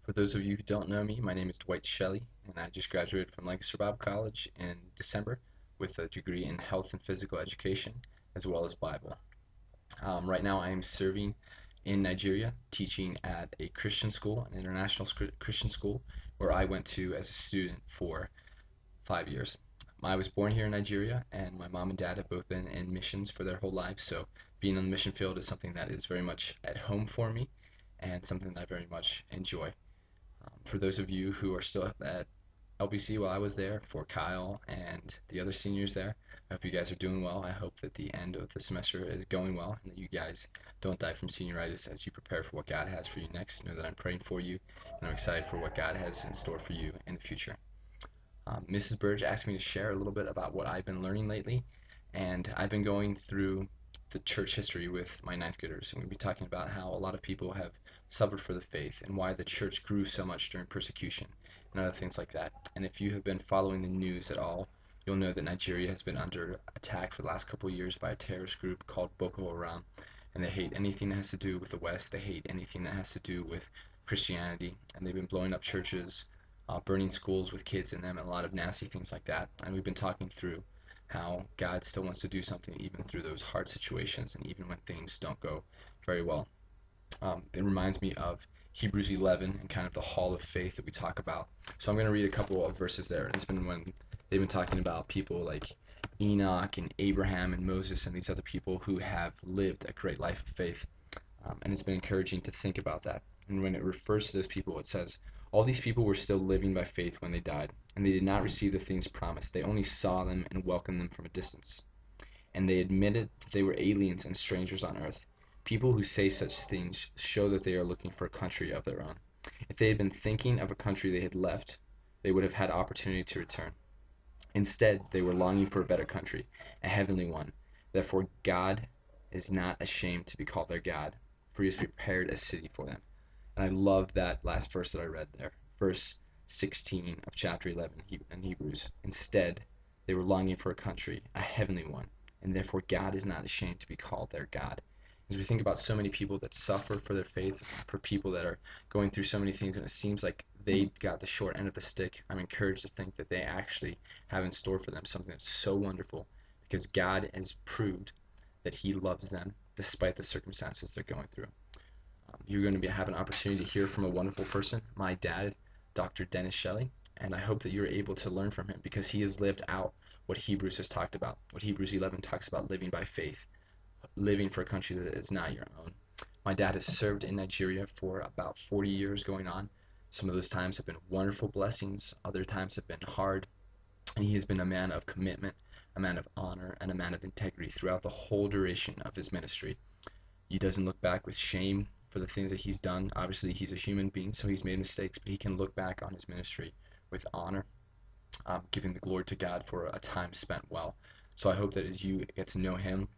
For those of you who don't know me, my name is Dwight Shelly, and I just graduated from Lancaster Bible College in December with a degree in health and physical education as well as Bible. Right now, I am serving in Nigeria, teaching at a Christian school, an international Christian school, where I went to as a student for 5 years. I was born here in Nigeria, and my mom and dad have both been in missions for their whole lives, so being on the mission field is something that is very much at home for me and something that I very much enjoy. For those of you who are still at LBC while I was there, for Kyle and the other seniors there, I hope you guys are doing well. I hope that the end of the semester is going well and that you guys don't die from senioritis as you prepare for what God has for you next. Know that I'm praying for you and I'm excited for what God has in store for you in the future. Mrs. Burge asked me to share a little bit about what I've been learning lately, and I've been going through the church history with my ninth graders, and we'll be talking about how a lot of people have suffered for the faith and why the church grew so much during persecution and other things like that. And if you have been following the news at all, you'll know that Nigeria has been under attack for the last couple of years by a terrorist group called Boko Haram, and they hate anything that has to do with the West. They hate anything that has to do with Christianity, and they've been blowing up churches, burning schools with kids in them, and a lot of nasty things like that. And we've been talking through how God still wants to do something even through those hard situations and even when things don't go very well. It reminds me of Hebrews 11 and kind of the hall of faith that we talk about. So I'm going to read a couple of verses there. It's been when they've been talking about people like Enoch and Abraham and Moses and these other people who have lived a great life of faith. And it's been encouraging to think about that. And when it refers to those people, it says, all these people were still living by faith when they died, and they did not receive the things promised. They only saw them and welcomed them from a distance. And they admitted that they were aliens and strangers on earth. People who say such things show that they are looking for a country of their own. If they had been thinking of a country they had left, they would have had opportunity to return. Instead, they were longing for a better country, a heavenly one. Therefore, God is not ashamed to be called their God, for he has prepared a city for them. And I love that last verse that I read there, verse 16 of chapter 11 in Hebrews. Instead, they were longing for a country, a heavenly one, and therefore God is not ashamed to be called their God. As we think about so many people that suffer for their faith, for people that are going through so many things, and it seems like they got the short end of the stick, I'm encouraged to think that they actually have in store for them something that's so wonderful because God has proved that he loves them despite the circumstances they're going through. You're going to have an opportunity to hear from a wonderful person, my dad, Dr. Dennis Shelley, and I hope that you're able to learn from him because he has lived out what Hebrews has talked about, what Hebrews 11 talks about living by faith, living for a country that is not your own. My dad has served in Nigeria for about 40 years going on. Some of those times have been wonderful blessings, other times have been hard, and he has been a man of commitment, a man of honor, and a man of integrity throughout the whole duration of his ministry. He doesn't look back with shame for the things that he's done. Obviously, he's a human being, so he's made mistakes, but he can look back on his ministry with honor, giving the glory to God for a time spent well. So I hope that as you get to know him,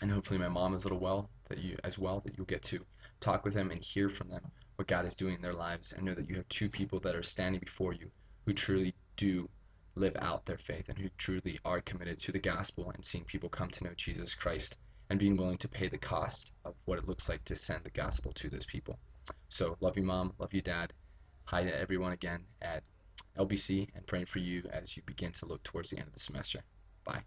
and hopefully my mom as well, that you'll get to talk with them and hear from them what God is doing in their lives, and know that you have two people that are standing before you who truly do live out their faith and who truly are committed to the gospel and seeing people come to know Jesus Christ and being willing to pay the cost of what it looks like to send the gospel to those people. So love you, Mom. Love you, Dad. Hi to everyone again at LBC and praying for you as you begin to look towards the end of the semester. Bye.